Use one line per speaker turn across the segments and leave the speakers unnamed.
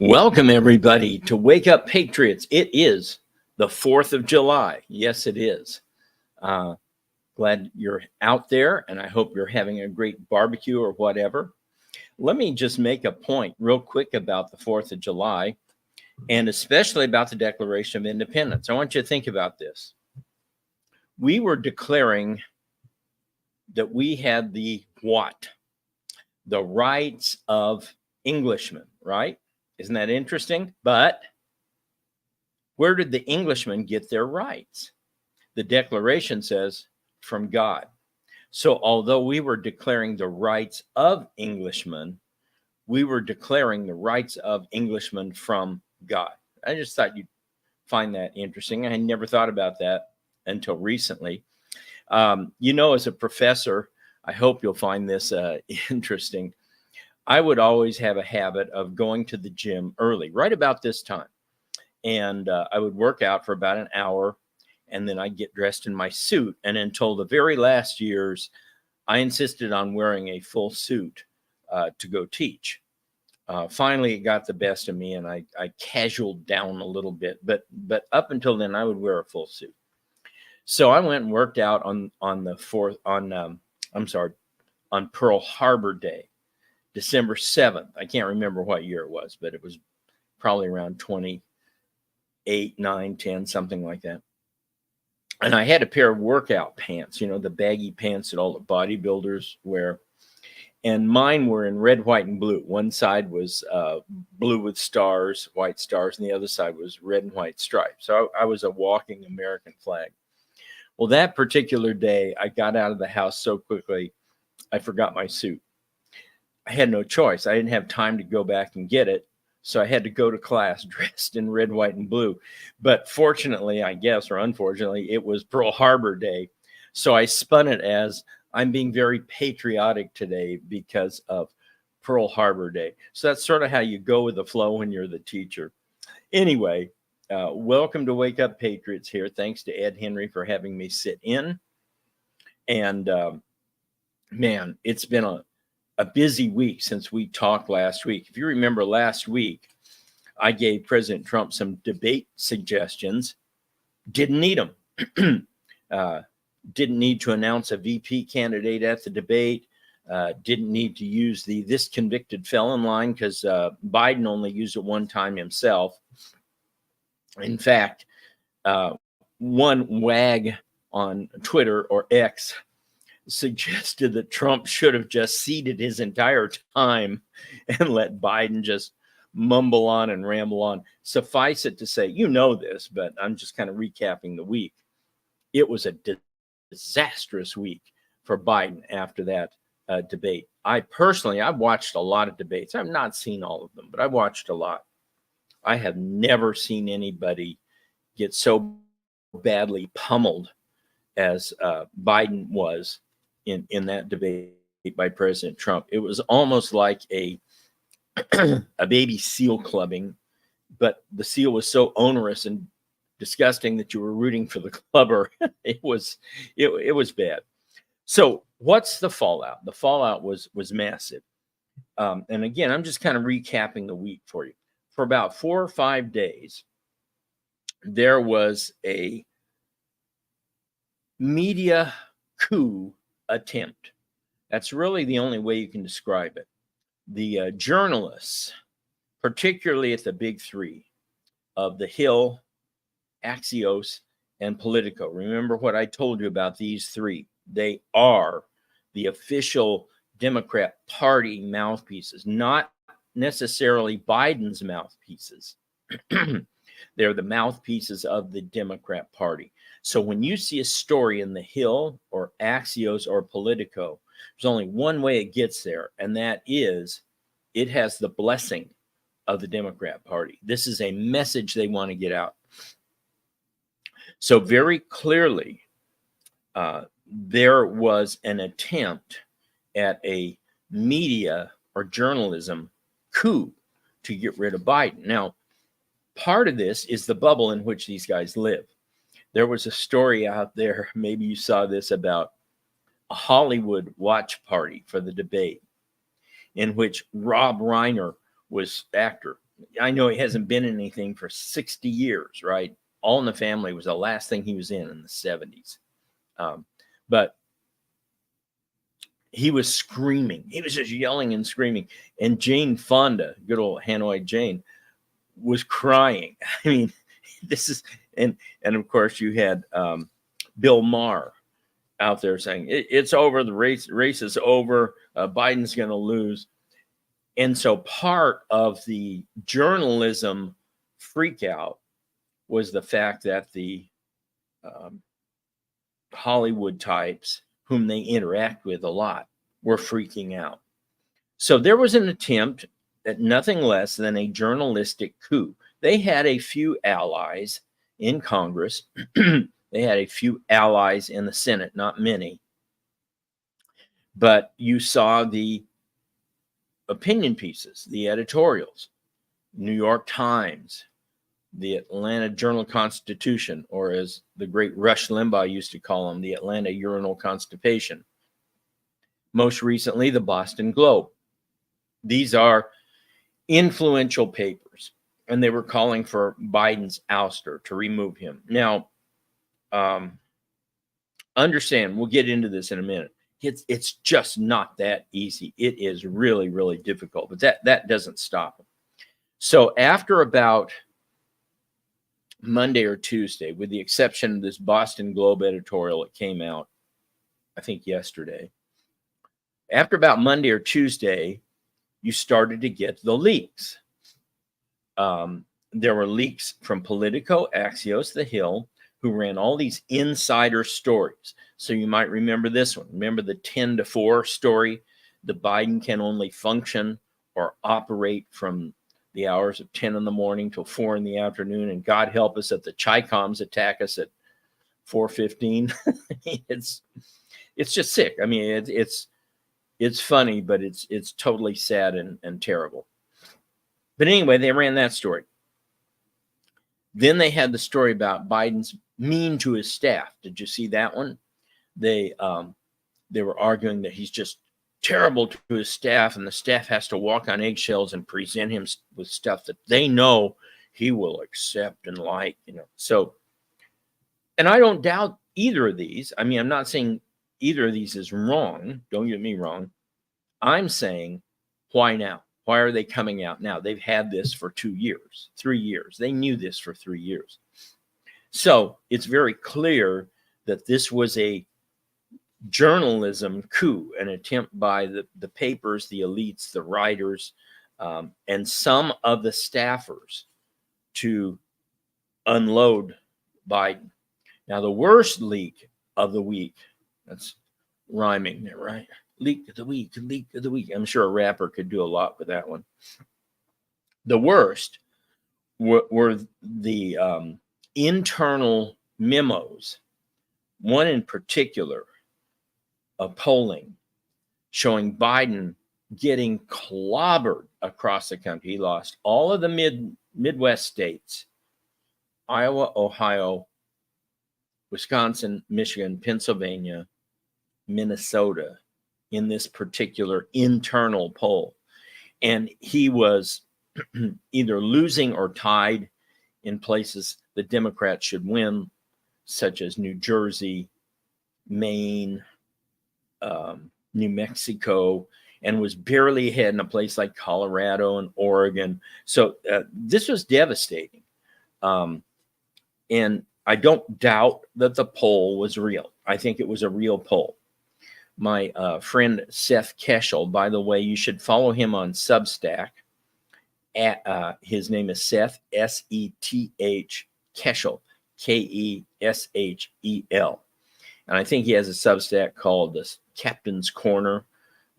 Welcome, everybody, to Wake Up Patriots. It is the 4th of July. Yes, it is. Glad you're out there, and I hope you're having a great barbecue or whatever. Let me just make a point real quick about the 4th of July, and especially about the Declaration of Independence. I want you to think about this. We were declaring that we had the what? The rights of Englishmen, right? Isn't that interesting? But where did the Englishmen get their rights? The Declaration says from God. So although we were declaring the rights of Englishmen, we were declaring the rights of Englishmen from God. I just thought you'd find that interesting. I had never thought about that until recently. As a professor, I hope you'll find this interesting. I would always have a habit of going to the gym early, right about this time. And I would work out for about an hour, and then I'd get dressed in my suit. And until the very last years, I insisted on wearing a full suit to go teach. Finally, it got the best of me, and I casualed down a little bit. But up until then, I would wear a full suit. So I went and worked out on Pearl Harbor Day, December 7th. I can't remember what year it was, but it was probably around 28, 9, 10, something like that. And I had a pair of workout pants, the baggy pants that all the bodybuilders wear. And mine were in red, white, and blue. One side was blue with stars, white stars, and the other side was red and white stripes. So I was a walking American flag. Well, that particular day, I got out of the house so quickly, I forgot my suit. I had no choice. I didn't have time to go back and get it. So I had to go to class dressed in red, white, and blue. But fortunately, I guess, or unfortunately, it was Pearl Harbor Day. So I spun it as I'm being very patriotic today because of Pearl Harbor Day. So that's sort of how you go with the flow when you're the teacher. Anyway, welcome to Wake Up Patriots here. Thanks to Ed Henry for having me sit in. And man, it's been a busy week since we talked last week. If you remember last week, I gave President Trump some debate suggestions. Didn't need them. Didn't need to announce a VP candidate at the debate. Didn't need to use this convicted felon line because Biden only used it one time himself. In fact, one wag on Twitter or X suggested that Trump should have just ceded his entire time and let Biden just mumble on and ramble on. Suffice it to say, this, but I'm just kind of recapping the week. It was a disastrous week for Biden after that debate. I've watched a lot of debates. I've not seen all of them, but I've watched a lot. I have never seen anybody get so badly pummeled as Biden was in that debate by President Trump. It was almost like a baby seal clubbing, but the seal was so onerous and disgusting that you were rooting for the clubber. It was bad. So what's the fallout? The fallout was massive. And again, I'm just kind of recapping the week for you. For about 4 or 5 days, there was a media coup attempt. That's really the only way you can describe it. The journalists, particularly at the big three of The Hill, Axios, and Politico. Remember what I told you about these three. They are the official Democrat Party mouthpieces, not necessarily Biden's mouthpieces. They're the mouthpieces of the Democrat Party. So when you see a story in The Hill or Axios or Politico, there's only one way it gets there, and that is it has the blessing of the Democrat Party. This is a message they want to get out. So very clearly, there was an attempt at a media or journalism coup to get rid of Biden. Now, part of this is the bubble in which these guys live. There was a story out there, maybe you saw this, about a Hollywood watch party for the debate in which Rob Reiner was actor. I know he hasn't been in anything for 60 years, right? All in the Family was the last thing he was in the 70s. But he was screaming. He was just yelling and screaming. And Jane Fonda, good old Hanoi Jane, was crying. I mean, this is, and of course you had Bill Maher out there saying it's over. The race is over. Biden's going to lose. And so part of the journalism freakout was the fact that the Hollywood types, whom they interact with a lot, were freaking out. So there was an attempt at nothing less than a journalistic coup. They had a few allies in Congress. They had a few allies in the Senate, not many. But you saw the opinion pieces, the editorials, New York Times, the Atlanta Journal-Constitution, or as the great Rush Limbaugh used to call them, the Atlanta Urinal Constipation. Most recently, the Boston Globe. These are influential papers, and they were calling for Biden's ouster, to remove him. Now, understand, we'll get into this in a minute. It's just not that easy. It is really, really difficult, but that doesn't stop him. So after about Monday or Tuesday, with the exception of this Boston Globe editorial that came out, I think yesterday, after about Monday or Tuesday, you started to get the leaks. There were leaks from Politico, Axios, The Hill, who ran all these insider stories. So you might remember this one. Remember the 10 to 4 story? The Biden can only function or operate from the hours of 10 in the morning till 4 in the afternoon. And God help us if the Chi-Coms attack us at 4:15. It's just sick. I mean, it's funny, but it's totally sad and terrible. But anyway, they ran that story. Then they had the story about Biden's mean to his staff. Did you see that one? They were arguing that he's just terrible to his staff, and the staff has to walk on eggshells and present him with stuff that they know he will accept and like, So, and I don't doubt either of these. I mean, I'm not saying either of these is wrong. Don't get me wrong. I'm saying, why now? Why are they coming out now? They've had this for 2 years, 3 years. They knew this for 3 years. So it's very clear that this was a journalism coup, an attempt by the papers, the elites, the writers, and some of the staffers to unload Biden. Now, the worst leak of the week, that's rhyming there, right? Leak of the week. I'm sure a rapper could do a lot with that one. The worst were the internal memos. One in particular, of polling showing Biden getting clobbered across the country. He lost all of the Midwest states, Iowa, Ohio, Wisconsin, Michigan, Pennsylvania, Minnesota, in this particular internal poll. And he was either losing or tied in places the Democrats should win, such as New Jersey, Maine, New Mexico, and was barely ahead in a place like Colorado and Oregon. So this was devastating. And I don't doubt that the poll was real. I think it was a real poll. My friend Seth Keshel, by the way, you should follow him on Substack. His name is Seth, S-E-T-H, Keshel, K-E-S-H-E-L. And I think he has a Substack called The Captain's Corner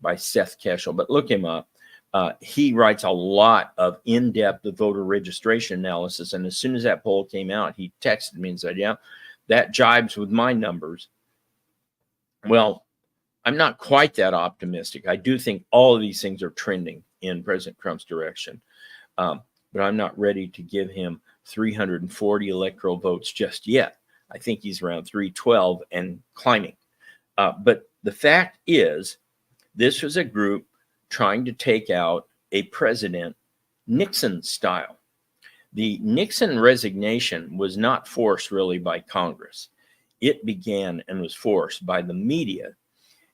by Seth Keshel. But look him up. He writes a lot of in-depth voter registration analysis. And as soon as that poll came out, he texted me and said, yeah, that jibes with my numbers. Well, I'm not quite that optimistic. I do think all of these things are trending in President Trump's direction. But I'm not ready to give him 340 electoral votes just yet. I think he's around 312 and climbing. But the fact is, this was a group trying to take out a president Nixon style. The Nixon resignation was not forced really by Congress. It began and was forced by the media.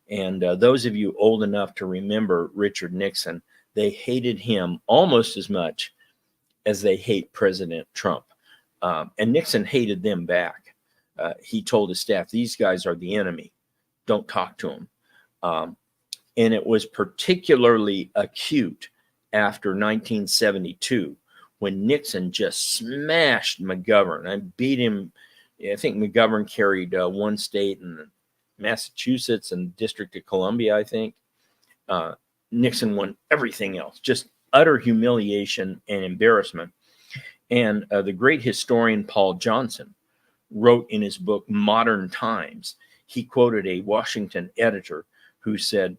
And those of you old enough to remember Richard Nixon, they hated him almost as much as they hate President Trump. And Nixon hated them back. He told his staff, these guys are the enemy. Don't talk to them. And it was particularly acute after 1972 when Nixon just smashed McGovern and beat him. I think McGovern carried one state in Massachusetts and District of Columbia, I think. Nixon won everything else, just utter humiliation and embarrassment. And the great historian Paul Johnson wrote in his book, Modern Times, he quoted a Washington editor who said,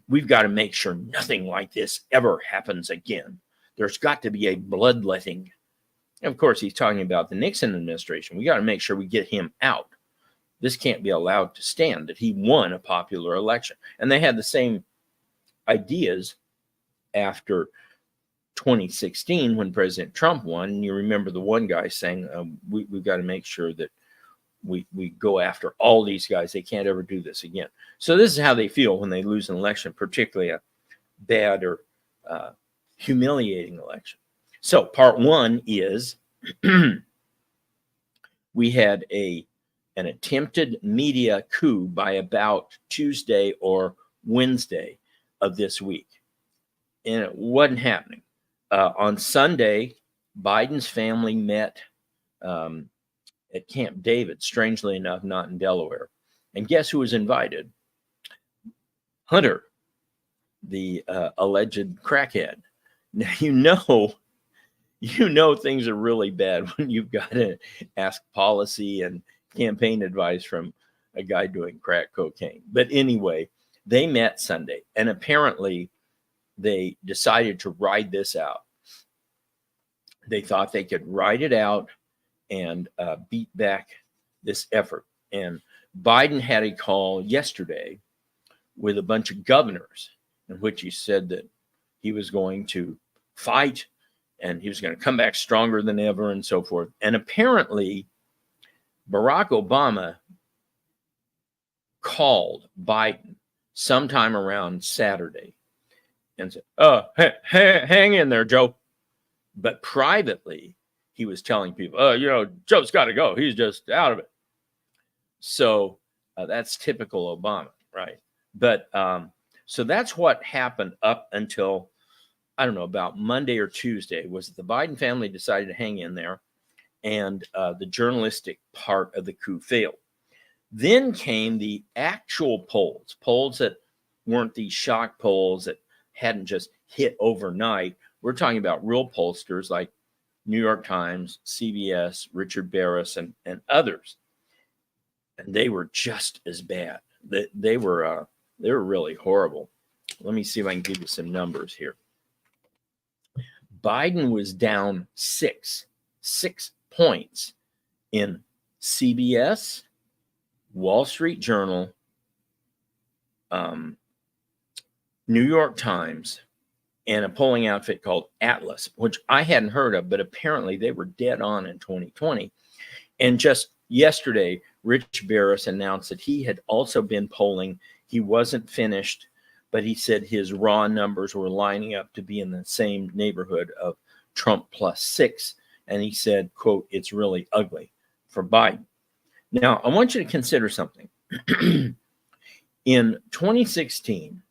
we've got to make sure nothing like this ever happens again. There's got to be a bloodletting. And of course, he's talking about the Nixon administration. We got to make sure we get him out. This can't be allowed to stand, that he won a popular election. And they had the same ideas after 2016 when President Trump won. And you remember the one guy saying, we've got to make sure that we go after all these guys. They can't ever do this again. So this is how they feel when they lose an election, particularly a bad or humiliating election. So part one is we had an attempted media coup by about Tuesday or Wednesday of this week. And it wasn't happening. On Sunday, Biden's family met at Camp David, strangely enough, not in Delaware. And guess who was invited? Hunter, the alleged crackhead. Now, you know things are really bad when you've got to ask policy and campaign advice from a guy doing crack cocaine. But anyway, they met Sunday, and apparently they decided to ride this out. They thought they could ride it out and beat back this effort. And Biden had a call yesterday with a bunch of governors in which he said that he was going to fight and he was going to come back stronger than ever and so forth. And apparently Barack Obama called Biden sometime around Saturday and said, hang in there, Joe. But privately, he was telling people, Joe's got to go. He's just out of it. So that's typical Obama, right? But so that's what happened up until, I don't know, about Monday or Tuesday, was that the Biden family decided to hang in there, and the journalistic part of the coup failed. Then came the actual polls that weren't these shock polls that hadn't just hit overnight. We're talking about real pollsters like New York Times, CBS, Richard Barris, and others. And they were just as bad. They were really horrible. Let me see if I can give you some numbers here. Biden was down six points in CBS, Wall Street Journal, New York Times, and a polling outfit called Atlas, which I hadn't heard of, but apparently they were dead on in 2020. And just yesterday, Rich Barris announced that he had also been polling. He wasn't finished, but he said his raw numbers were lining up to be in the same neighborhood of Trump +6. And he said, quote, it's really ugly for Biden. Now, I want you to consider something. In 2016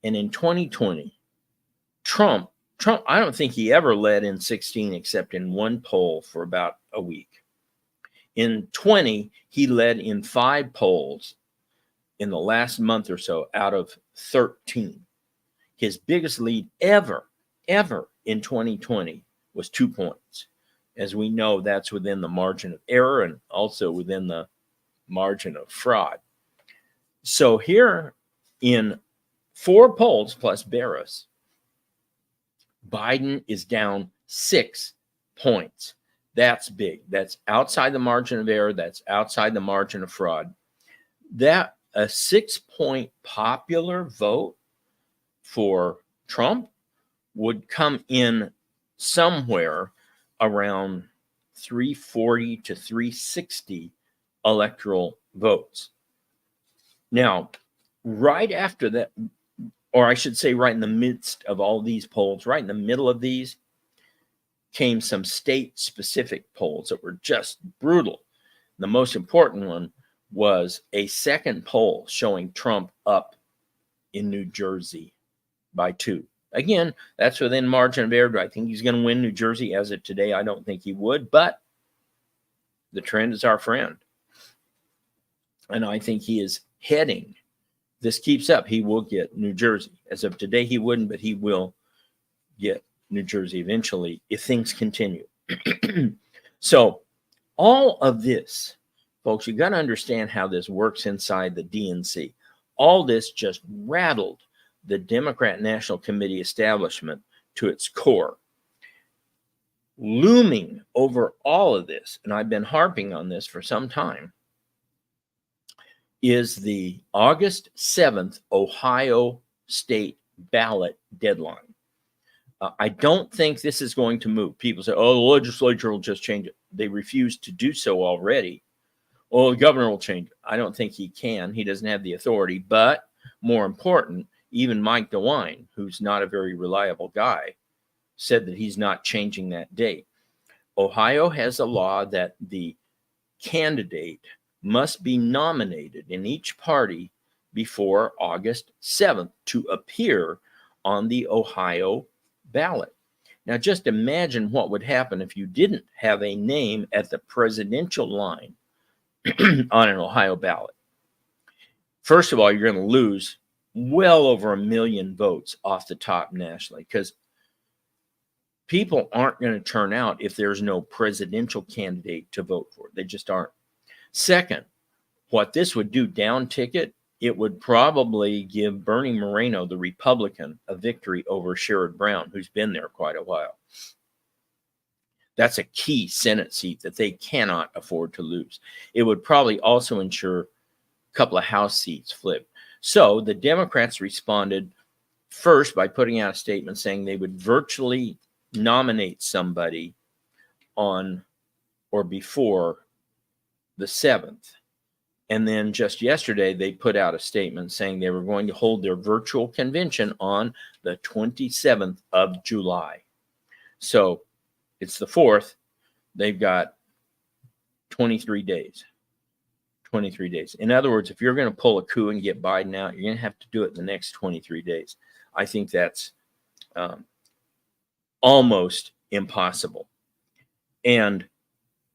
and in 2020, Trump, I don't think he ever led in 16 except in one poll for about a week. In 20, he led in 5 polls in the last month or so out of 13. His biggest lead ever in 2020 was 2 points. As we know, that's within the margin of error and also within the margin of fraud. So here in 4 polls plus Barris, Biden is down 6 points. That's big. That's outside the margin of error. That's outside the margin of fraud. That a 6-point popular vote for Trump would come in somewhere around 340 to 360 electoral votes. Now, right after that, or I should say right in the midst of all these polls, right in the middle of these, came some state-specific polls that were just brutal. The most important one was a second poll showing Trump up in New Jersey by 2. Again, that's within margin of error. Do I think he's going to win New Jersey? As of today, I don't think he would, but the trend is our friend. And I think he is heading. This keeps up, he will get New Jersey. As of today, he wouldn't, but he will get New Jersey eventually if things continue. So all of this, folks, you got to understand how this works inside the DNC. All this just rattled the Democrat National Committee establishment to its core. Looming over all of this, and I've been harping on this for some time, is the August 7th Ohio state ballot deadline. I don't think this is going to move. People say, oh, the legislature will just change it. They refuse to do so already. Oh, the governor will change it. I don't think he can. He doesn't have the authority. But more important, even Mike DeWine, who's not a very reliable guy, said that he's not changing that date. Ohio has a law that the candidate must be nominated in each party before August 7th to appear on the Ohio ballot. Now, just imagine what would happen if you didn't have a name at the presidential line on an Ohio ballot. First of all, you're going to lose well over 1 million votes off the top nationally, because people aren't going to turn out if there's no presidential candidate to vote for. They just aren't. Second, what this would do down ticket, it would probably give Bernie Moreno, the Republican, a victory over Sherrod Brown, who's been there quite a while. That's a key Senate seat that they cannot afford to lose. It would probably also ensure a couple of House seats flip. So the Democrats responded first by putting out a statement saying they would virtually nominate somebody on or before the 7th. And then just yesterday, they put out a statement saying they were going to hold their virtual convention on the 27th of July. So it's the 4th. They've got 23 days. 23 days. In other words, if you're going to pull a coup and get Biden out, you're going to have to do it in the next 23 days. I think that's almost impossible. And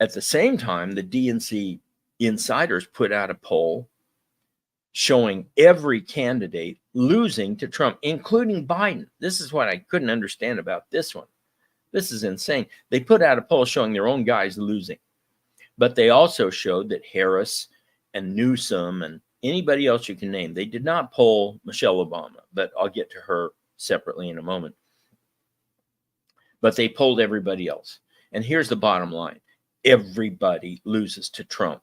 at the same time, the DNC insiders put out a poll showing every candidate losing to Trump, including Biden. This is what I couldn't understand about this one. This is insane. They put out a poll showing their own guys losing, but they also showed that Harris and Newsom and anybody else you can name, they did not poll Michelle Obama, but I'll get to her separately in a moment. But they polled everybody else. And here's the bottom line. Everybody loses to Trump.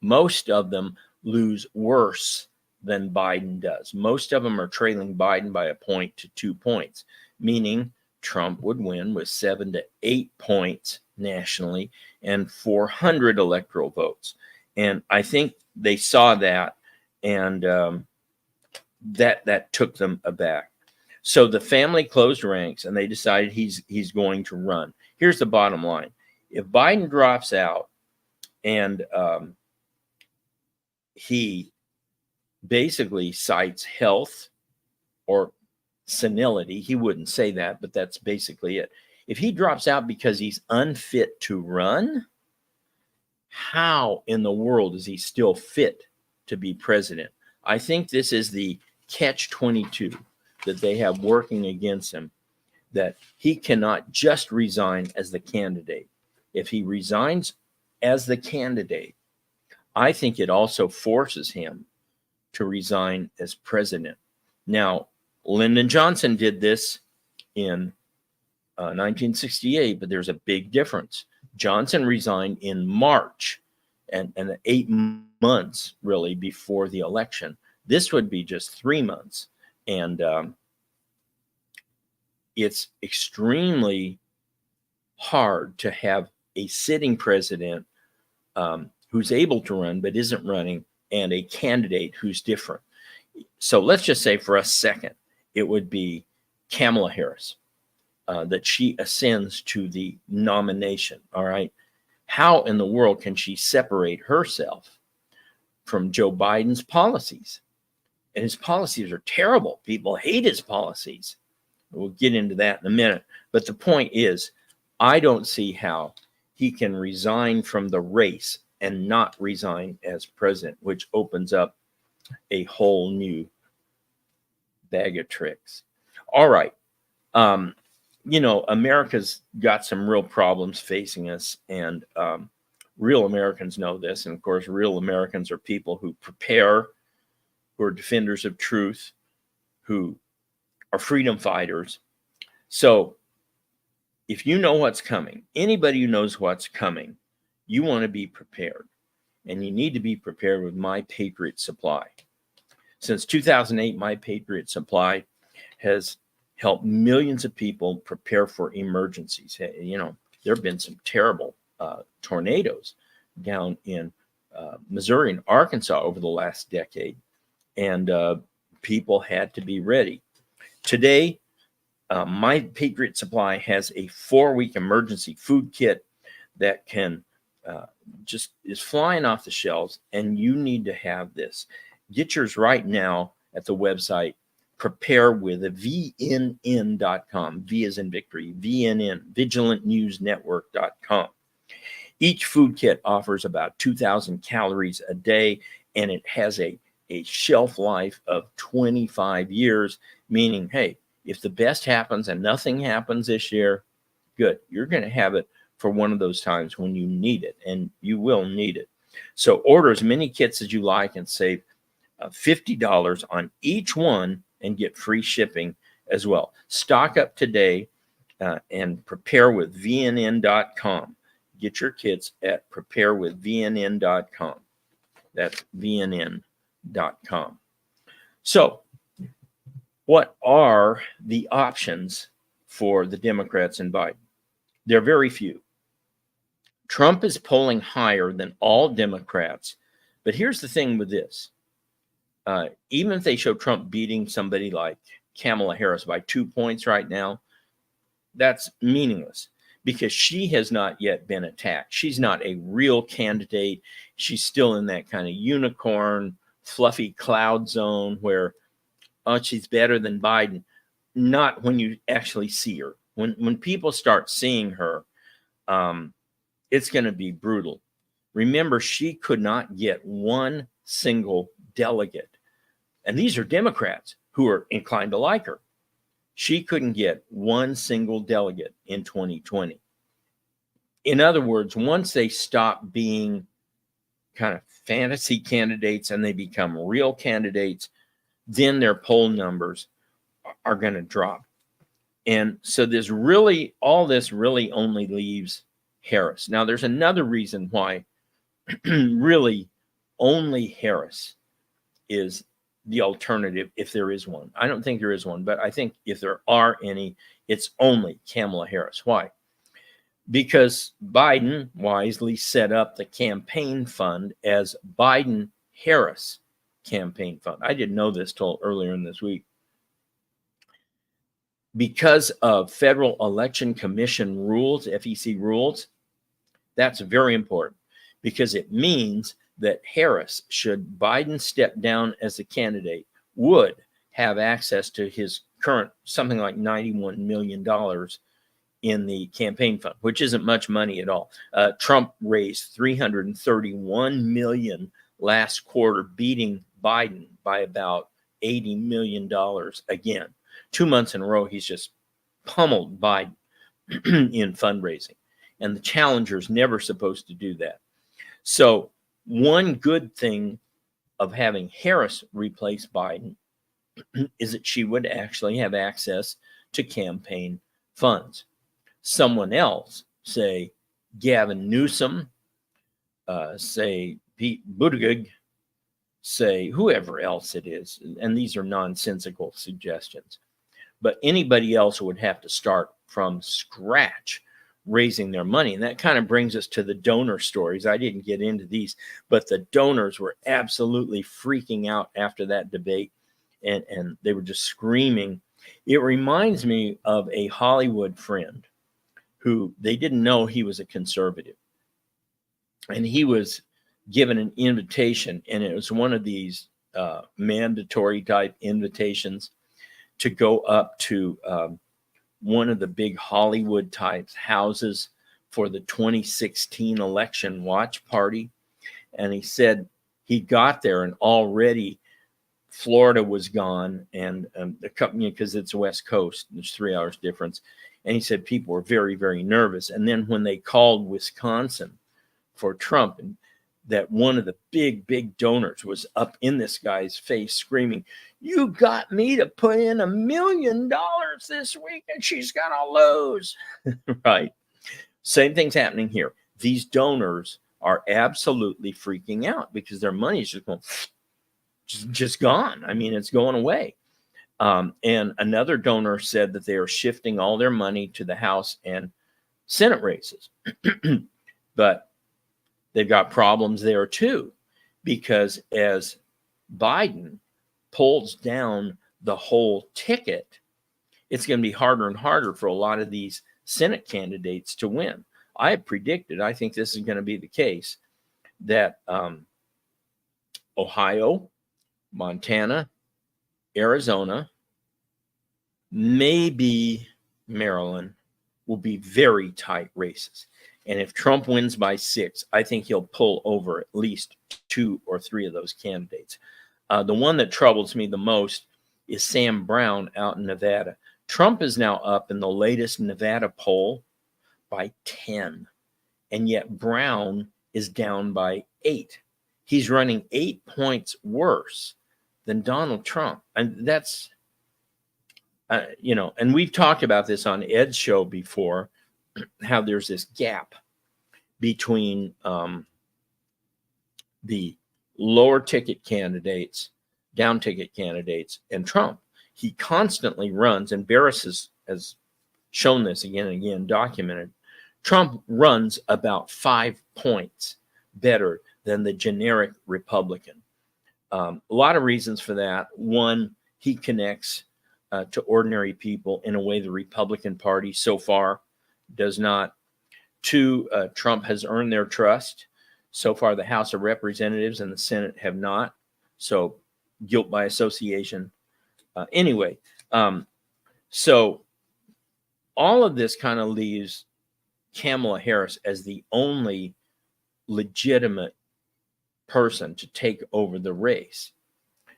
Most of them lose worse than Biden does. Most of them are trailing Biden by 1 to 2 points, meaning Trump would win with 7 to 8 points nationally and 400 electoral votes. And I think they saw that, and that took them aback. So the family closed ranks, and they decided he's going to run. Here's the bottom line. If Biden drops out and he basically cites health or senility, he wouldn't say that, but that's basically it. If he drops out because he's unfit to run, how in the world is he still fit to be president? I think this is the catch-22 that they have working against him, that he cannot just resign as the candidate. If he resigns as the candidate, I think it also forces him to resign as president. Now, Lyndon Johnson did this in 1968, but there's a big difference. Johnson resigned in March and 8 months really before the election. This would be just 3 months. And it's extremely hard to have a sitting president who's able to run but isn't running, and a candidate who's different. So let's just say for a second, it would be Kamala Harris, that she ascends to the nomination. All right. How in the world can she separate herself from Joe Biden's policies? And his policies are terrible. People hate his policies. We'll get into that in a minute. But the point is, I don't see how he can resign from the race and not resign as president, which opens up a whole new bag of tricks. All right. America's got some real problems facing us, and real Americans know this. And of course, real Americans are people who prepare, who are defenders of truth, who are freedom fighters. So if you know what's coming, anybody who knows what's coming, you want to be prepared. And you need to be prepared with My Patriot Supply. Since 2008, My Patriot Supply has helped millions of people prepare for emergencies. There have been some terrible tornadoes down in Missouri and Arkansas over the last decade, and people had to be ready. Today, My Patriot Supply has a 4-week emergency food kit that can just is flying off the shelves, and you need to have this. Get yours right now at the website preparewithvnn.com. V as in victory, VNN, vigilantnewsnetwork.com. Each food kit offers about 2,000 calories a day, and it has a shelf life of 25 years, meaning, hey, if the best happens and nothing happens this year, good. You're going to have it for one of those times when you need it, and you will need it. So order as many kits as you like and save $50 on each one and get free shipping as well. Stock up today and preparewithvnn.com. Get your kits at preparewithvnn.com. That's vnn.com. So, what are the options for the Democrats and Biden? There are very few. Trump is polling higher than all Democrats. But here's the thing with this. Even if they show Trump beating somebody like Kamala Harris by 2 points right now, that's meaningless because she has not yet been attacked. She's not a real candidate. She's still in that kind of unicorn, fluffy cloud zone where, oh, she's better than Biden. Not when you actually see her. When people start seeing her, it's going to be brutal. Remember, she could not get one single delegate. And these are Democrats who are inclined to like her. She couldn't get one single delegate in 2020. In other words, once they stop being kind of fantasy candidates and they become real candidates, then their poll numbers are going to drop. And so all this really only leaves Harris. Now, there's another reason why really only Harris is the alternative, if there is one. I don't think there is one, but I think if there are any, it's only Kamala Harris. Why? Because Biden wisely set up the campaign fund as Biden-Harris campaign fund. I didn't know this till earlier in this week. Because of Federal Election Commission rules, FEC rules, that's very important because it means that Harris, should Biden step down as a candidate, would have access to his current something like $91 million in the campaign fund, which isn't much money at all. Trump raised $331 million last quarter, beating Biden by about $80 million again. 2 months in a row, he's just pummeled Biden in fundraising. And the challenger's never supposed to do that. So one good thing of having Harris replace Biden is that she would actually have access to campaign funds. Someone else, say Gavin Newsom, say Pete Buttigieg, say whoever else it is, and these are nonsensical suggestions, but anybody else would have to start from scratch raising their money. And that kind of brings us to the donor stories. I didn't get into these, but the donors were absolutely freaking out after that debate, and they were just screaming. It reminds me of a Hollywood friend who they didn't know he was a conservative. And he was given an invitation, and it was one of these mandatory type invitations to go up to one of the big Hollywood types houses for the 2016 election watch party. And he said he got there and already Florida was gone, and the company, because it's West Coast, there's 3 hours difference. And he said people were very, very nervous. And then when they called Wisconsin for Trump, and that one of the big donors was up in this guy's face screaming, "You got me to put in $1 million this week and she's gonna lose." Right. Same thing's happening here. These donors are absolutely freaking out because their money is just gone. I mean, it's going away. And another donor said that they are shifting all their money to the House and Senate races. But they've got problems there too, because as Biden pulls down the whole ticket, it's going to be harder and harder for a lot of these Senate candidates to win. I have predicted, I think this is going to be the case, that Ohio, Montana, Arizona, maybe Maryland will be very tight races. And if Trump wins by 6, I think he'll pull over at least 2 or 3 of those candidates. The one that troubles me the most is Sam Brown out in Nevada. Trump is now up in the latest Nevada poll by 10, and yet Brown is down by 8. He's running 8 points worse than Donald Trump. And that's, and we've talked about this on Ed's show before, how there's this gap between the lower ticket candidates, down ticket candidates, and Trump. He constantly runs, and Barris has shown this again and again, documented. Trump runs about 5 points better than the generic Republican. A lot of reasons for that. One, he connects to ordinary people in a way the Republican Party so far does not. 2, Trump has earned their trust. So far, the House of Representatives and the Senate have not. So guilt by association. So all of this kind of leaves Kamala Harris as the only legitimate person to take over the race.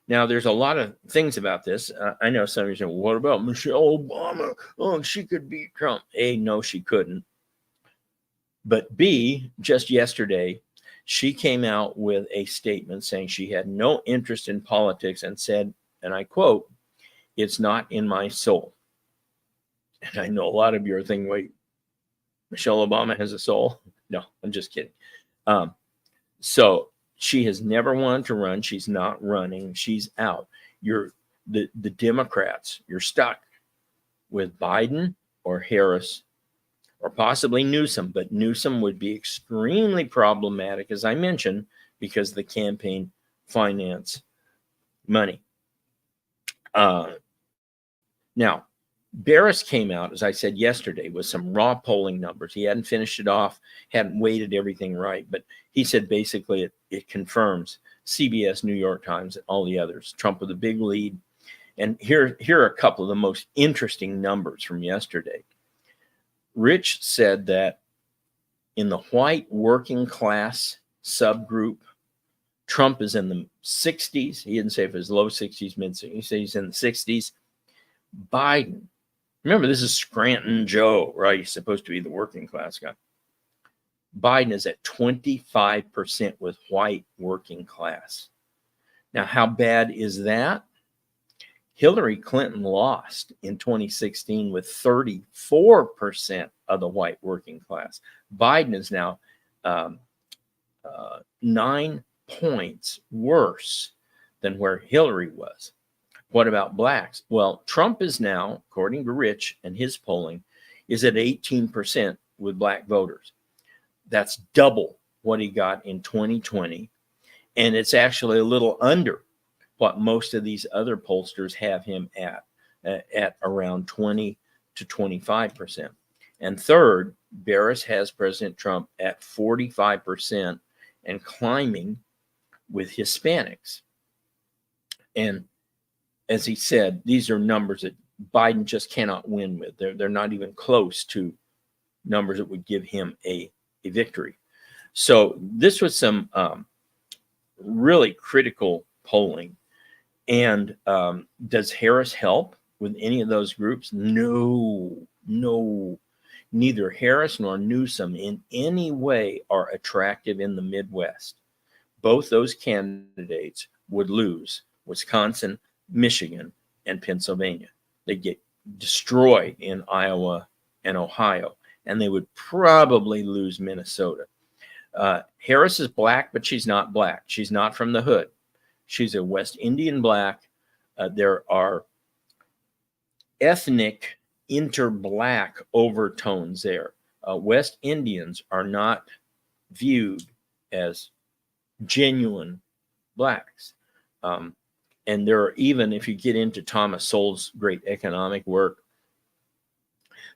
Now, there's a lot of things about this. I know some of you say, well, what about Michelle Obama? Oh, she could beat Trump. A, no, she couldn't. But B, just yesterday, she came out with a statement saying she had no interest in politics and said, and I quote, "It's not in my soul." And I know a lot of you are thinking, wait, Michelle Obama has a soul? No, I'm just kidding. So she has never wanted to run. She's not running. She's out. The Democrats, you're stuck with Biden or Harris or possibly Newsom, but Newsom would be extremely problematic, as I mentioned, because of the campaign finance money. Now, Barris came out, as I said yesterday, with some raw polling numbers. He hadn't finished it off, hadn't weighted everything right, but he said basically it confirms CBS, New York Times, and all the others. Trump with a big lead. And here are a couple of the most interesting numbers from yesterday. Rich said that in the white working class subgroup, Trump is in the 60s. He didn't say if it was low 60s, mid 60s. He said he's in the 60s. Biden, remember, this is Scranton Joe, right? He's supposed to be the working class guy. Biden is at 25% with white working class. Now, how bad is that? Hillary Clinton lost in 2016 with 34% of the white working class. Biden is now 9 points worse than where Hillary was. What about blacks? Well, Trump is now, according to Rich and his polling, is at 18% with black voters. That's double what he got in 2020. And it's actually a little under what most of these other pollsters have him at around 20 to 25%. And third, Barris has President Trump at 45% and climbing with Hispanics. And as he said, these are numbers that Biden just cannot win with. They're not even close to numbers that would give him a victory. So this was some really critical polling. And does Harris help with any of those groups? No. Neither Harris nor Newsom in any way are attractive in the Midwest. Both those candidates would lose Wisconsin, Michigan, and Pennsylvania. They'd get destroyed in Iowa and Ohio, and they would probably lose Minnesota. Harris is black, but she's not black. She's not from the hood. She's a West Indian black. There are ethnic inter-black overtones there. West Indians are not viewed as genuine blacks. And there are even, if you get into Thomas Sowell's great economic work,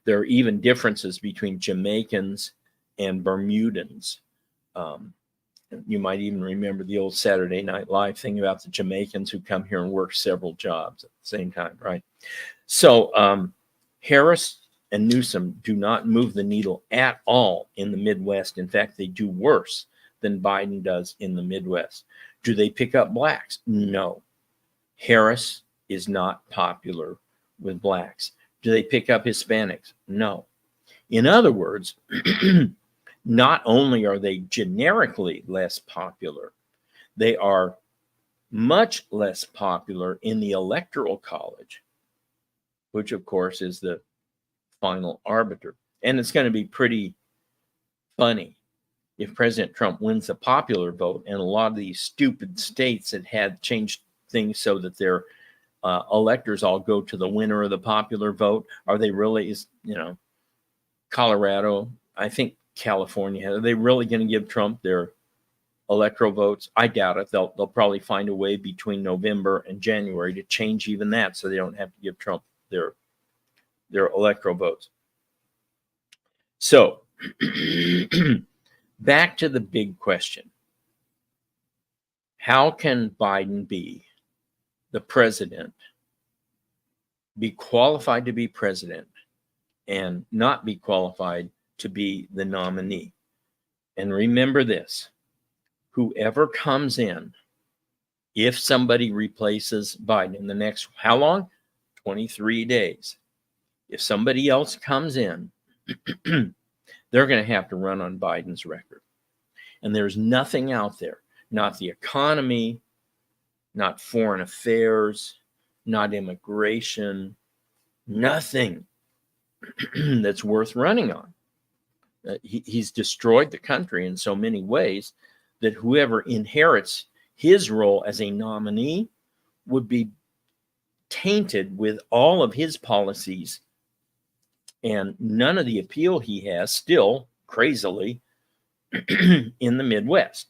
there are even differences between Jamaicans and Bermudans. You might even remember the old Saturday Night Live thing about the Jamaicans who come here and work several jobs at the same time, right? So Harris and Newsom do not move the needle at all in the Midwest. In fact, they do worse than Biden does in the Midwest. Do they pick up blacks? No. Harris is not popular with blacks. Do they pick up Hispanics? No. In other words, not only are they generically less popular, they are much less popular in the Electoral College, which of course is the final arbiter. And it's going to be pretty funny if President Trump wins the popular vote and a lot of these stupid states that had changed things so that their electors all go to the winner of the popular vote. Are they really, Colorado, I think California, are they really going to give Trump their electoral votes? I doubt it. They'll probably find a way between November and January to change even that so they don't have to give Trump their electoral votes. So back to the big question. How can Biden be the president, be qualified to be president, and not be qualified to be the nominee? And remember this, whoever comes in, if somebody replaces Biden in the next, how long? 23 days. If somebody else comes in, they're going to have to run on Biden's record. And there's nothing out there, not the economy, not foreign affairs, not immigration, nothing that's worth running on. He's destroyed the country in so many ways that whoever inherits his role as a nominee would be tainted with all of his policies and none of the appeal he has still, crazily, in the Midwest.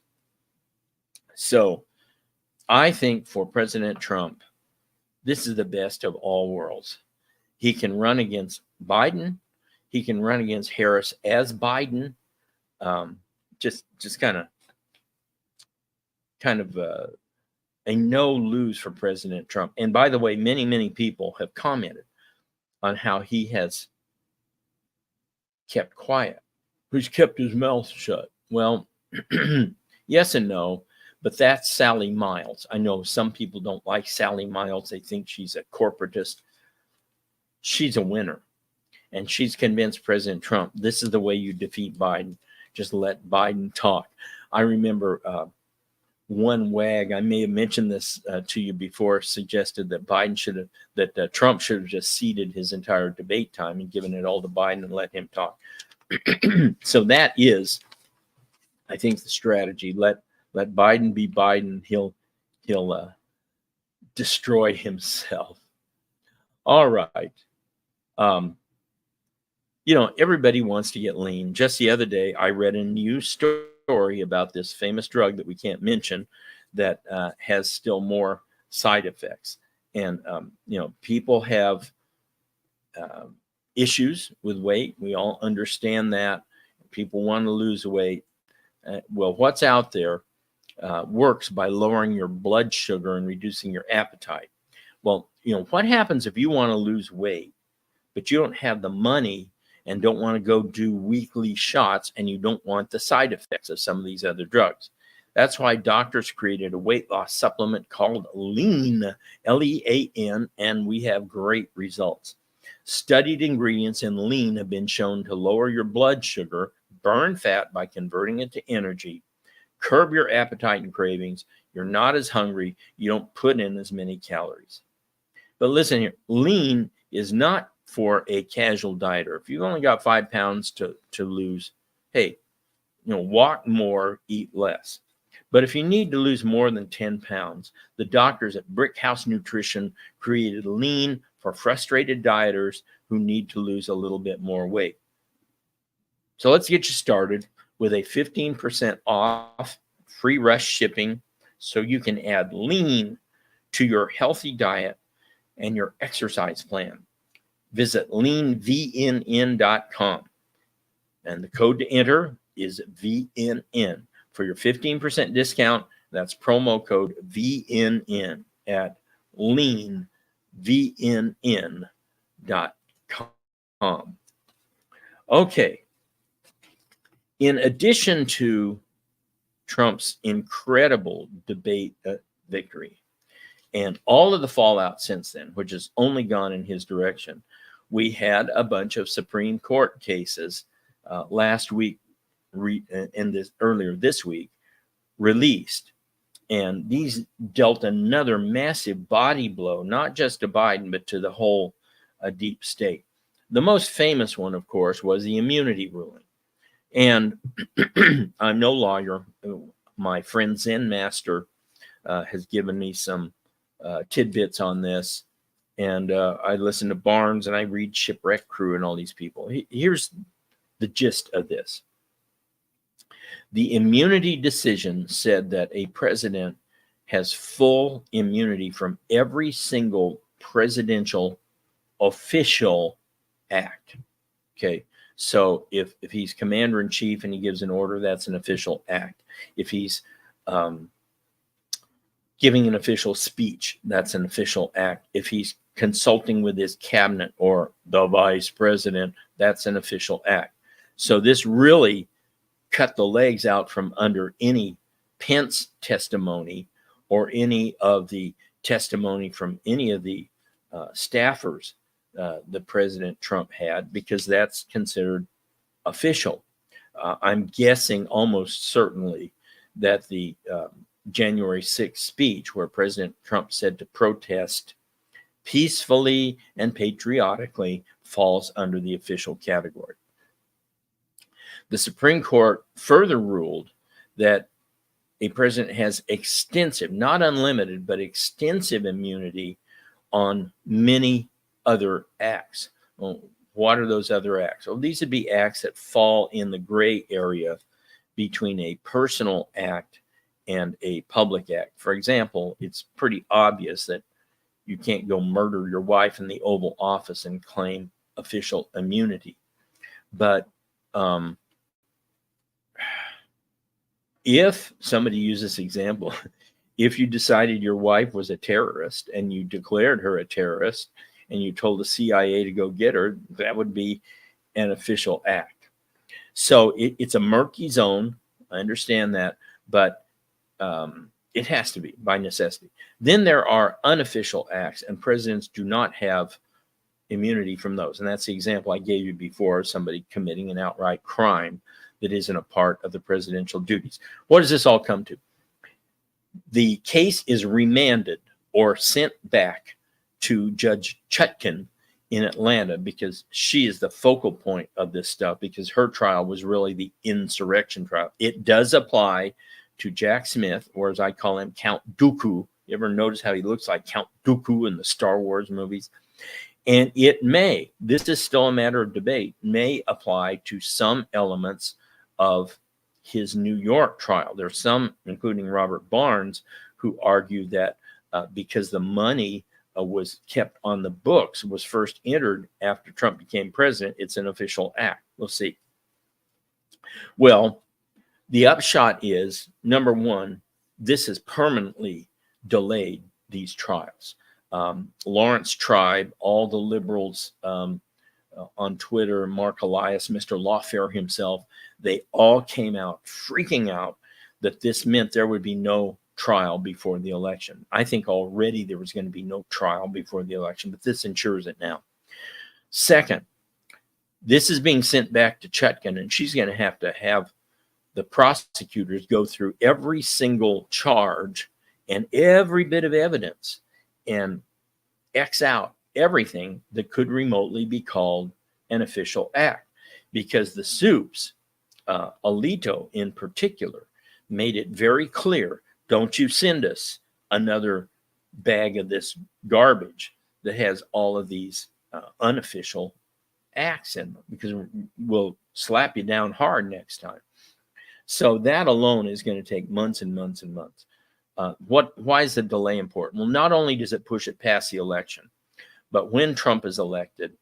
So I think for President Trump, this is the best of all worlds. He can run against Biden. He can run against Harris as Biden. Just kind of a no lose for President Trump. And by the way, many people have commented on how he has kept quiet. He's kept his mouth shut. Well, yes and no, but that's Sally Miles. I know some people don't like Sally Miles. They think she's a corporatist. She's a winner. And she's convinced President Trump, this is the way you defeat Biden. Just let Biden talk. I remember one wag, I may have mentioned this to you before, suggested that Trump should have just ceded his entire debate time and given it all to Biden and let him talk. So that is, I think, the strategy. Let Biden be Biden. He'll destroy himself. All right. Um, everybody wants to get lean. Just the other day, I read a new story about this famous drug that we can't mention that has still more side effects. And, people have issues with weight. We all understand that. People want to lose weight. Well, what's out there works by lowering your blood sugar and reducing your appetite. Well, what happens if you want to lose weight, but you don't have the money and don't want to go do weekly shots, and you don't want the side effects of some of these other drugs? That's why doctors created a weight loss supplement called Lean, Lean, and we have great results. Studied ingredients in Lean have been shown to lower your blood sugar, burn fat by converting it to energy, curb your appetite and cravings. You're not as hungry. You don't put in as many calories. But listen here, Lean is not for a casual dieter. If you've only got 5 pounds to lose, hey, walk more, eat less. But if you need to lose more than 10 pounds, the doctors at Brickhouse Nutrition created Lean for frustrated dieters who need to lose a little bit more weight. So let's get you started with a 15% off, free rush shipping, so you can add Lean to your healthy diet and your exercise plan. Visit leanvnn.com. And the code to enter is VNN for your 15% discount. That's promo code VNN at leanvnn.com. Okay. In addition to Trump's incredible debate victory and all of the fallout since then, which has only gone in his direction, we had a bunch of Supreme Court cases last week and earlier this week released. And these dealt another massive body blow, not just to Biden, but to the whole deep state. The most famous one, of course, was the immunity ruling. And I'm no lawyer. My friend Zen Master has given me some tidbits on this. And I listen to Barnes and I read Shipwreck Crew and all these people. Here's the gist of this. The immunity decision said that a president has full immunity from every single presidential official act. Okay. So if he's commander in chief and he gives an order, that's an official act. If he's giving an official speech, that's an official act. If he's consulting with his cabinet or the vice president, that's an official act. So this really cut the legs out from under any Pence testimony or any of the testimony from any of the staffers the President Trump had, because that's considered official. I'm guessing almost certainly that the January 6th speech, where President Trump said to protest peacefully and patriotically, falls under the official category. The Supreme Court further ruled that a president has extensive, not unlimited, but extensive immunity on many other acts. Well, what are those other acts? Well, these would be acts that fall in the gray area between a personal act and a public act. For example, it's pretty obvious that you can't go murder your wife in the Oval Office and claim official immunity. But if somebody uses this example, if you decided your wife was a terrorist and you declared her a terrorist and you told the CIA to go get her, that would be an official act. So it's a murky zone. I understand that, but it has to be by necessity. Then there are unofficial acts, and presidents do not have immunity from those. And that's the example I gave you before, somebody committing an outright crime that isn't a part of the presidential duties. What does this all come to? The case is remanded or sent back to Judge Chutkan in Atlanta, because she is the focal point of this stuff, because her trial was really the insurrection trial. It does apply to Jack Smith, or as I call him, Count Dooku, You ever notice how he looks like Count Dooku in the Star Wars movies? And it may, this is still a matter of debate, may apply to some elements of his New York trial. There's some, including Robert Barnes, who argue that because the money was kept on the books, was first entered after Trump became president, it's an official act. We'll see. Well, the upshot is, number one, this has permanently delayed these trials. Lawrence Tribe, all the liberals on Twitter, Mark Elias, Mr. Lawfare himself, they all came out freaking out that this meant there would be no trial before the election. I think already there was going to be no trial before the election, but this ensures it now. Second, this is being sent back to Chutkan, and she's going to have the prosecutors go through every single charge and every bit of evidence and X out everything that could remotely be called an official act, because the soups, Alito in particular, made it very clear, don't you send us another bag of this garbage that has all of these unofficial acts in them, because we'll slap you down hard next time. So that alone is going to take months and months and months. Why is the delay important? Well, not only does it push it past the election, but when Trump is elected,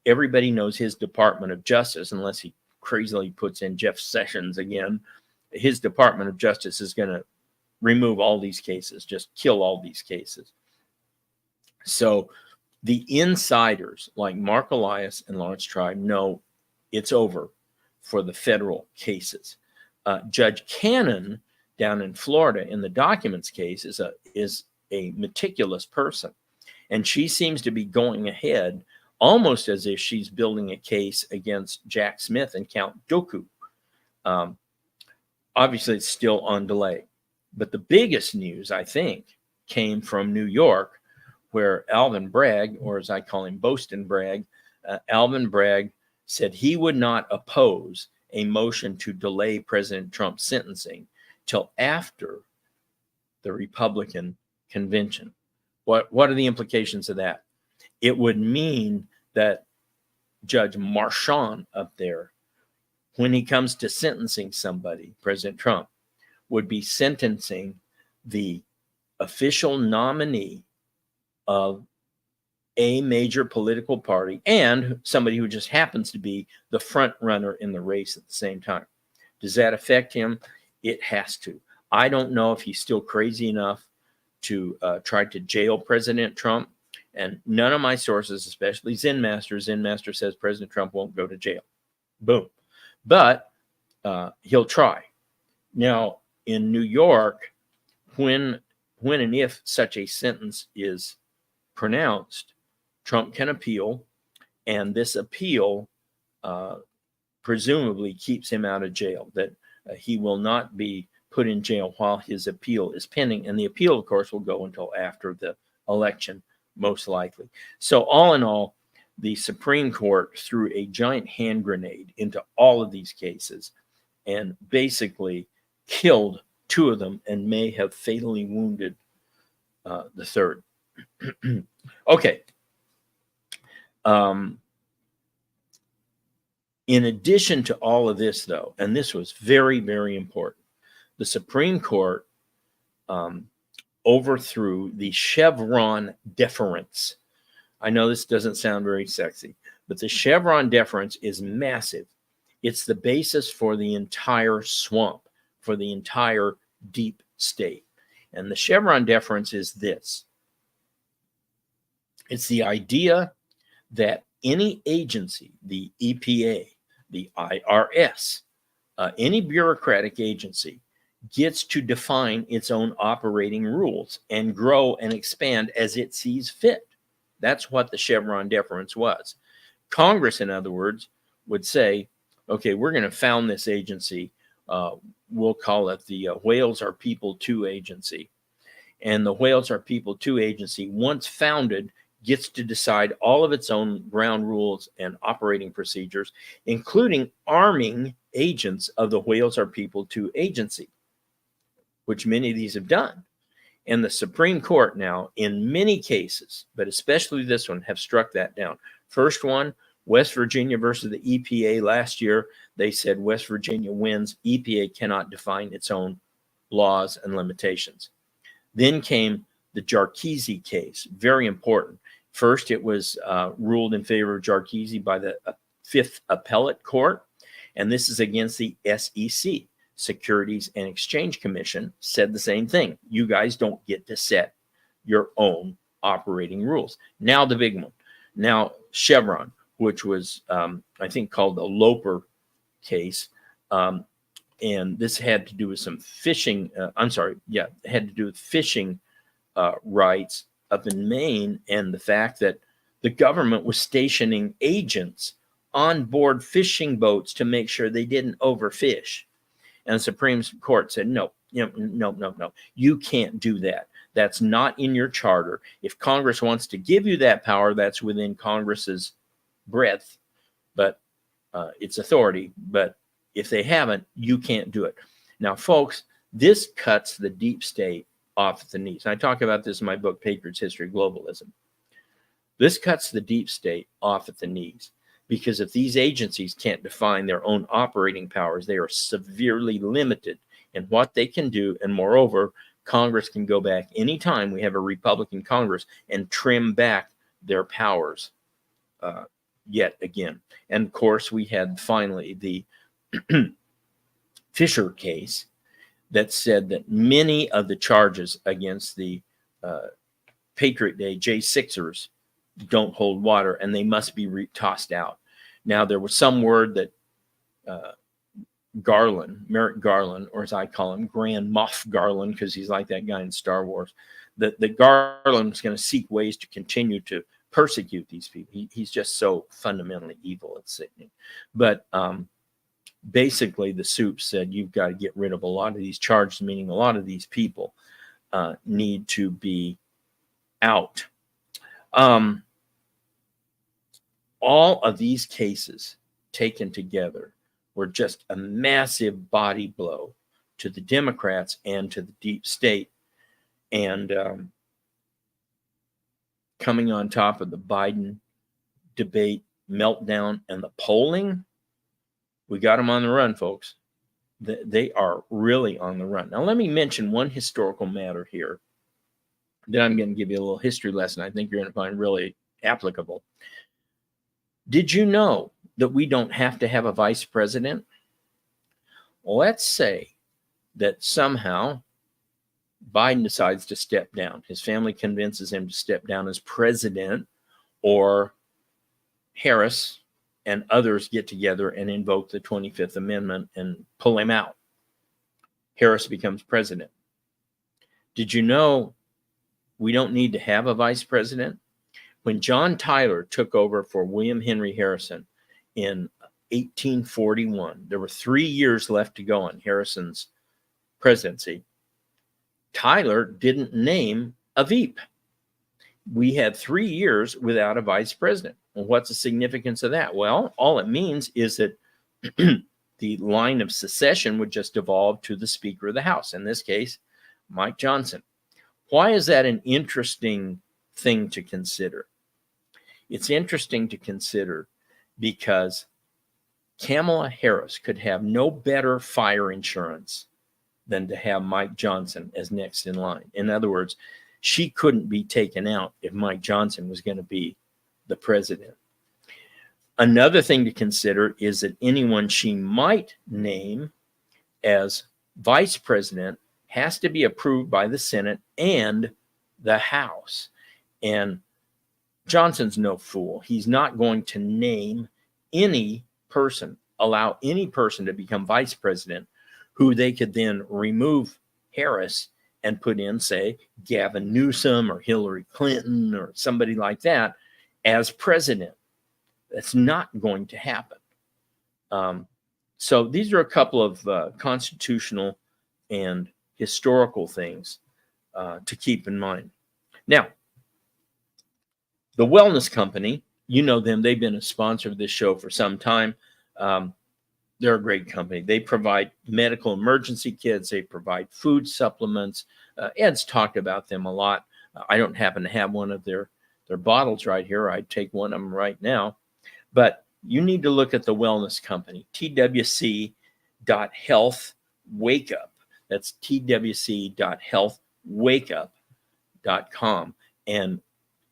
everybody knows his Department of Justice, unless he crazily puts in Jeff Sessions again, his Department of Justice is going to remove all these cases, just kill all these cases. So the insiders like Mark Elias and Lawrence Tribe know it's over for the federal cases. Judge Cannon down in Florida in the documents case is a meticulous person, and she seems to be going ahead almost as if she's building a case against Jack Smith and Count Dooku. Obviously, it's still on delay, but the biggest news, I think, came from New York, where Alvin Bragg, or as I call him, Boastin' Bragg, Alvin Bragg said he would not oppose a motion to delay President Trump's sentencing till after the Republican convention. What are the implications of that? It would mean that Judge Marchand up there, when he comes to sentencing somebody, President Trump, would be sentencing the official nominee of a major political party and somebody who just happens to be the front runner in the race at the same time. Does that affect him? It has to. I don't know if he's still crazy enough to try to jail President Trump. And none of my sources, especially Zen Master says President Trump won't go to jail. Boom. But he'll try. Now, in New York, when and if such a sentence is pronounced, Trump can appeal, and this appeal presumably keeps him out of jail, that he will not be put in jail while his appeal is pending. And the appeal, of course, will go until after the election, most likely. So all in all, the Supreme Court threw a giant hand grenade into all of these cases and basically killed two of them and may have fatally wounded the third. Okay. In addition to all of this, though, and this was very, very important, the Supreme Court overthrew the Chevron deference. I know this doesn't sound very sexy, but the Chevron deference is massive. It's the basis for the entire swamp, for the entire deep state. And the Chevron deference is this. It's the idea that any agency, the EPA, the IRS, any bureaucratic agency, gets to define its own operating rules and grow and expand as it sees fit. That's what the Chevron deference was. Congress, in other words, would say, okay, we're going to found this agency. We'll call it the Whales Are People 2 agency. And the Whales Are People 2 agency, once founded, gets to decide all of its own ground rules and operating procedures, including arming agents of the Whales Are People 2 agency, which many of these have done. And the Supreme Court now, in many cases, but especially this one, have struck that down. First one, West Virginia versus the EPA last year, they said West Virginia wins. EPA cannot define its own laws and limitations. Then came the Jarkizi case, very important. First, it was ruled in favor of Jarkizi by the Fifth Appellate Court, and this is against the SEC, Securities and Exchange Commission, said the same thing. You guys don't get to set your own operating rules. Now the big one. Now Chevron, which was, I think, called the Loper case, and this had to do with some fishing. It had to do with fishing rights up in Maine, and the fact that the government was stationing agents on board fishing boats to make sure they didn't overfish. And the Supreme Court said, no, you can't do that. That's not in your charter. If Congress wants to give you that power, that's within Congress's breadth, but its authority. But if they haven't, you can't do it. Now, folks, this cuts the deep state off at the knees. And I talk about this in my book, Patriots, History of Globalism. This cuts the deep state off at the knees, because if these agencies can't define their own operating powers, they are severely limited in what they can do. And moreover, Congress can go back anytime we have a Republican Congress and trim back their powers yet again. And of course, we had finally the Fisher case that said that many of the charges against the Patriot Day J6ers don't hold water, and they must be tossed out. Now, there was some word that Merrick Garland, or as I call him, Grand Moff Garland, because he's like that guy in Star Wars, that Garland is going to seek ways to continue to persecute these people. He's just so fundamentally evil, it's sickening. But basically, the soup said you've got to get rid of a lot of these charges, meaning a lot of these people need to be out. All of these cases taken together were just a massive body blow to the Democrats and to the deep state. And coming on top of the Biden debate meltdown and the polling, we got them on the run, folks. They are really on the run. Now, let me mention one historical matter here that I'm going to give you a little history lesson I think you're going to find really applicable. Did you know that we don't have to have a vice president? Let's say that somehow Biden decides to step down. His family convinces him to step down as president, or Harris and others get together and invoke the 25th Amendment and pull him out. Harris becomes president. Did you know we don't need to have a vice president? When John Tyler took over for William Henry Harrison in 1841, there were 3 years left to go on Harrison's presidency. Tyler didn't name a VP. We had 3 years without a vice president. Well, what's the significance of that? Well, all it means is that the line of succession would just devolve to the Speaker of the House, in this case, Mike Johnson. Why is that an interesting thing to consider? It's interesting to consider because Kamala Harris could have no better fire insurance than to have Mike Johnson as next in line. In other words, she couldn't be taken out if Mike Johnson was going to be the president. Another thing to consider is that anyone she might name as vice president has to be approved by the Senate and the House. And Johnson's no fool. He's not going to name any person, allow any person to become vice president who they could then remove Harris and put in, say, Gavin Newsom or Hillary Clinton or somebody like that as president. That's not going to happen. So these are a couple of constitutional and historical things to keep in mind. Now, the Wellness Company, you know them. They've been a sponsor of this show for some time. They're a great company. They provide medical emergency kits. They provide food supplements. Ed's talked about them a lot. I don't happen to have one of their bottles right here. I'd take one of them right now. But you need to look at the wellness company, twc.health wake up. That's twc.healthwakeup.com. And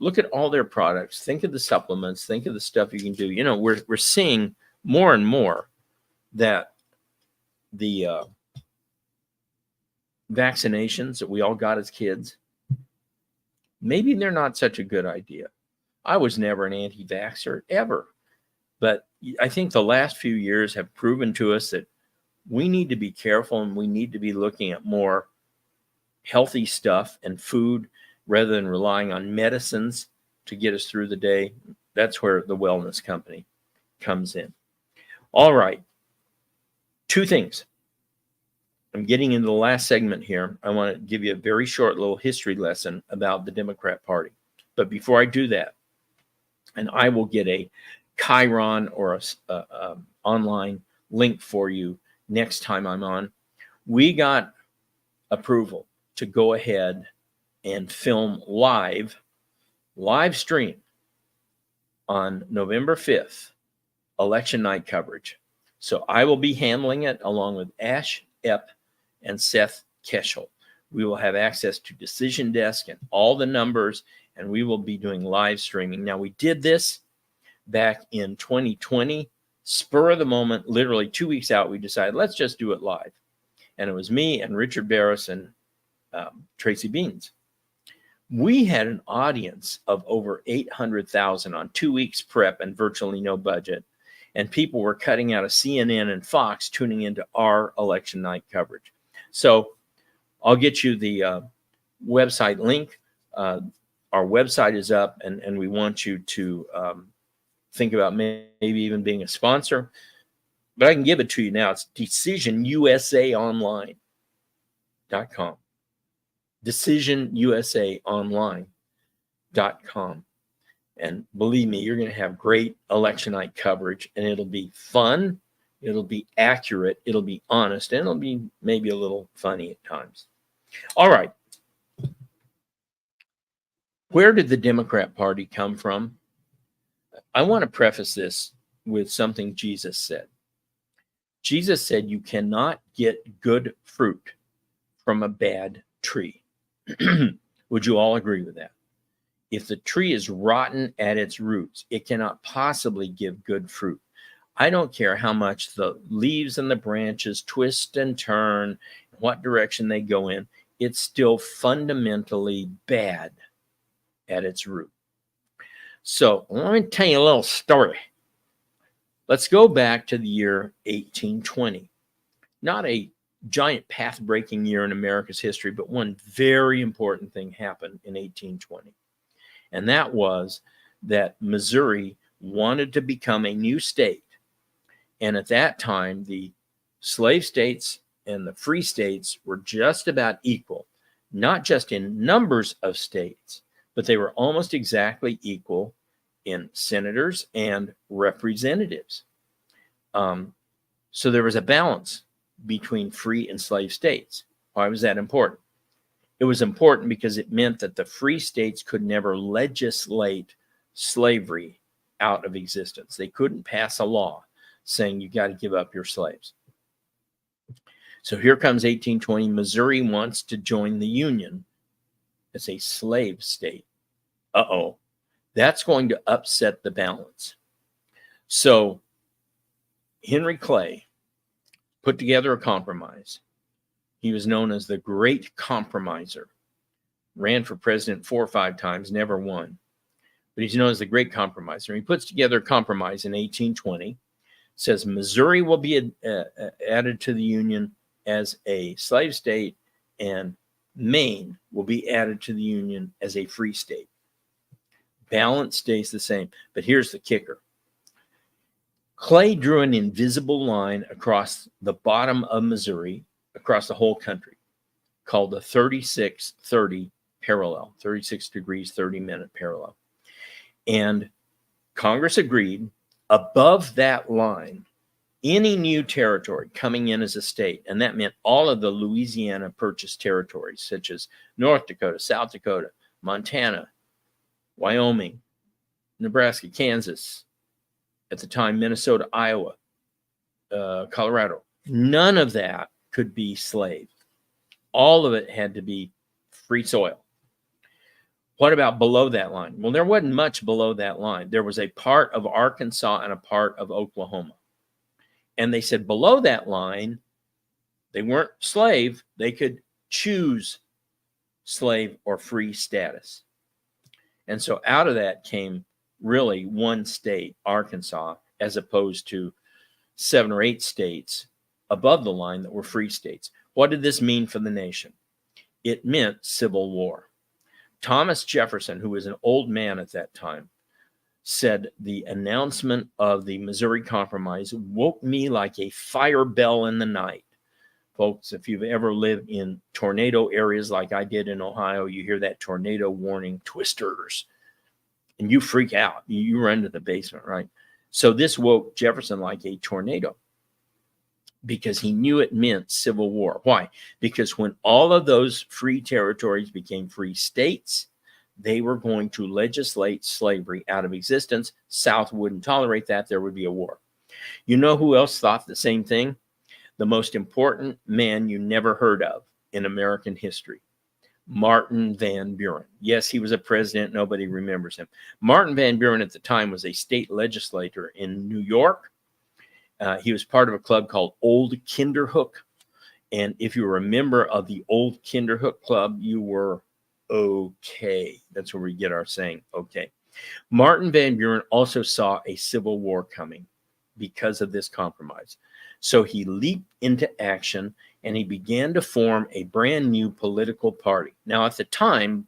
look at all their products. Think of the supplements. Think of the stuff you can do. You know, we're seeing more and more that the vaccinations that we all got as kids, maybe they're not such a good idea. I was never an anti-vaxxer, ever. But I think the last few years have proven to us that we need to be careful and we need to be looking at more healthy stuff and food rather than relying on medicines to get us through the day. That's where the wellness company comes in. All right. Two things. I'm getting into the last segment here. I want to give you a very short little history lesson about the Democrat Party. But before I do that, and I will get a Chiron or a online link for you next time I'm on, we got approval to go ahead and film live stream on November 5th, election night coverage. So I will be handling it along with Ash Epp and Seth Keschel. We will have access to Decision Desk and all the numbers, and we will be doing live streaming. Now, we did this back in 2020, spur of the moment, literally 2 weeks out, we decided, let's just do it live. And it was me and Richard Barris and Tracy Beans. We had an audience of over 800,000 on 2 weeks prep and virtually no budget. And people were cutting out of CNN and Fox, tuning into our election night coverage. So I'll get you the website link. Our website is up, and we want you to think about maybe even being a sponsor. But I can give it to you now. It's DecisionUSAOnline.com. DecisionUSAOnline.com. And believe me, you're going to have great election night coverage, and it'll be fun, it'll be accurate, it'll be honest, and it'll be maybe a little funny at times. All right. Where did the Democrat Party come from? I want to preface this with something Jesus said. Jesus said, you cannot get good fruit from a bad tree. Would you all agree with that? If the tree is rotten at its roots, it cannot possibly give good fruit. I don't care how much the leaves and the branches twist and turn, what direction they go in, it's still fundamentally bad at its root. So let me tell you a little story. Let's go back to the year 1820. Not a giant path-breaking year in America's history, but one very important thing happened in 1820. And that was that Missouri wanted to become a new state. And at that time, the slave states and the free states were just about equal, not just in numbers of states, but they were almost exactly equal in senators and representatives. So there was a balance between free and slave states. Why was that important? It was important because it meant that the free states could never legislate slavery out of existence. They couldn't pass a law saying you got to give up your slaves. So here comes 1820. Missouri wants to join the Union as a slave state. Uh-oh. That's going to upset the balance. So Henry Clay put together a compromise. He was known as the Great Compromiser. Ran for president 4 or 5 times, never won. But he's known as the Great Compromiser. He puts together a compromise in 1820. Says Missouri will be added to the Union as a slave state, and Maine will be added to the Union as a free state. Balance stays the same. But here's the kicker. Clay drew an invisible line across the bottom of Missouri, across the whole country, called the 36-30 parallel, 36 degrees, 30-minute parallel. And Congress agreed above that line, Any new territory coming in as a state, and that meant all of the Louisiana Purchase territories, such as North Dakota, South Dakota, Montana, Wyoming, Nebraska, Kansas, at the time, Minnesota, Iowa, Colorado. None of that could be slave. All of it had to be free soil. What about below that line? Well, there wasn't much below that line. There was a part of Arkansas and a part of Oklahoma. And they said below that line, they weren't slave. They could choose slave or free status. And so out of that came really one state, Arkansas, as opposed to 7 or 8 states above the line that were free states. What did this mean for the nation? It meant civil war. Thomas Jefferson, who was an old man at that time, said the announcement of the Missouri Compromise woke me like a fire bell in the night. Folks, if you've ever lived in tornado areas like I did in Ohio, you hear that tornado warning, twisters, and you freak out. You run to the basement, right? So this woke Jefferson like a tornado because he knew it meant civil war. Why? Because when all of those free territories became free states, they were going to legislate slavery out of existence. South wouldn't tolerate that. There would be a war. You know who else thought the same thing? The most important man you never heard of in American history, Martin Van Buren. Yes, he was a president. Nobody remembers him. Martin Van Buren at the time was a state legislator in New York. He was part of a club called Old Kinderhook. And if you were a member of the Old Kinderhook Club, you were okay. That's where we get our saying, okay. Martin Van Buren also saw a civil war coming because of this compromise. So he leaped into action and he began to form a brand new political party. Now, at the time,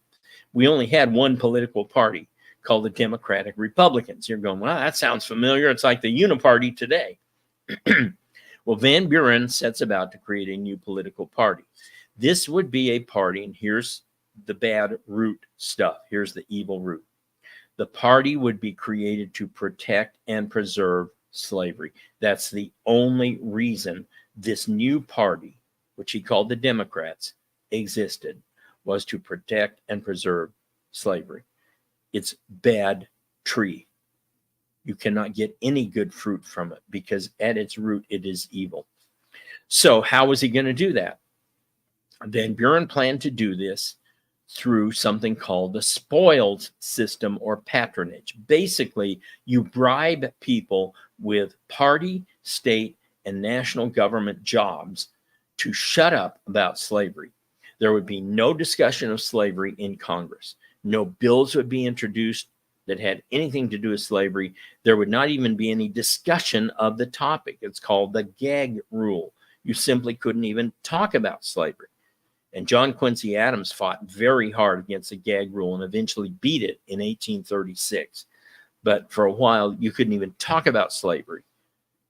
we only had one political party called the Democratic Republicans. You're going, well, that sounds familiar. It's like the Uniparty today. Well, Van Buren sets about to create a new political party. This would be a party, and here's the bad root stuff. Here's the evil root. The party would be created to protect and preserve slavery. That's the only reason this new party, which he called the Democrats, existed, was to protect and preserve slavery. It's bad tree. You cannot get any good fruit from it because at its root, it is evil. So how was he going to do that? Van Buren planned to do this through something called the spoils system or patronage. Basically, you bribe people with party, state, and national government jobs to shut up about slavery. There would be no discussion of slavery in Congress. No bills would be introduced that had anything to do with slavery. There would not even be any discussion of the topic. It's called the gag rule. You simply couldn't even talk about slavery. And John Quincy Adams fought very hard against the gag rule and eventually beat it in 1836. But for a while, you couldn't even talk about slavery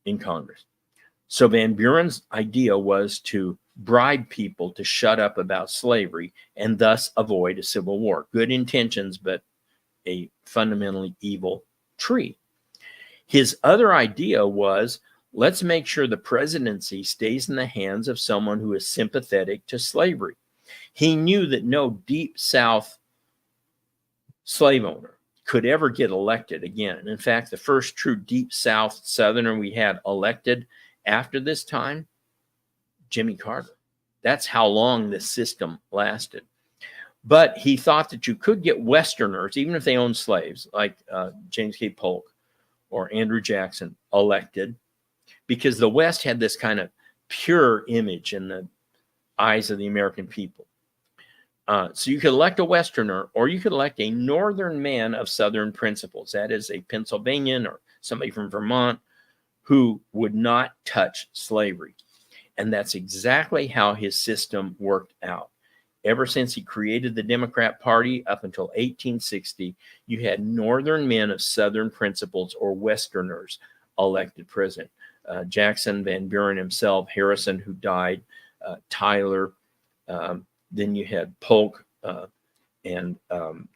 in Congress. So Van Buren's idea was to bribe people to shut up about slavery and thus avoid a civil war. Good intentions, but a fundamentally evil tree. His other idea was, let's make sure the presidency stays in the hands of someone who is sympathetic to slavery. He knew that no Deep South slave owner could ever get elected again. And in fact, the first true Deep South Southerner we had elected after this time, Jimmy Carter. That's how long this system lasted. But he thought that you could get Westerners, even if they owned slaves, like James K. Polk or Andrew Jackson, elected, because the West had this kind of pure image in the eyes of the American people. So you could elect a Westerner, or you could elect a Northern man of Southern principles. That is a Pennsylvanian or somebody from Vermont who would not touch slavery. And that's exactly how his system worked out. Ever since he created the Democrat Party up until 1860, you had Northern men of Southern principles or Westerners elected president. Jackson, Van Buren himself, Harrison, who died, Tyler. Then you had Polk and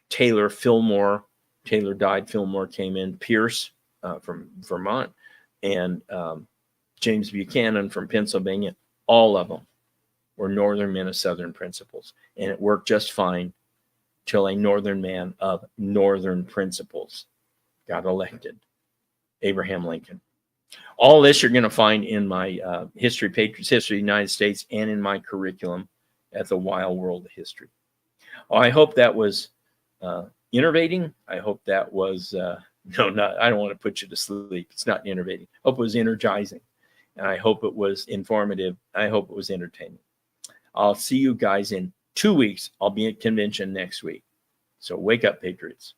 Taylor, Fillmore. Taylor died, Fillmore came in. Pierce from Vermont. And James Buchanan from Pennsylvania, all of them were northern men of southern principles. And it worked just fine till a northern man of northern principles got elected, Abraham Lincoln. All this you're going to find in my History, Patriots, History of the United States, and in my curriculum at the Wild World of History. I hope that was innervating. I hope that was, no, not, I don't want to put you to sleep. It's not innervating. I hope it was energizing. And I hope it was informative. I hope it was entertaining. I'll see you guys in 2 weeks. I'll be at convention next week. So wake up, Patriots.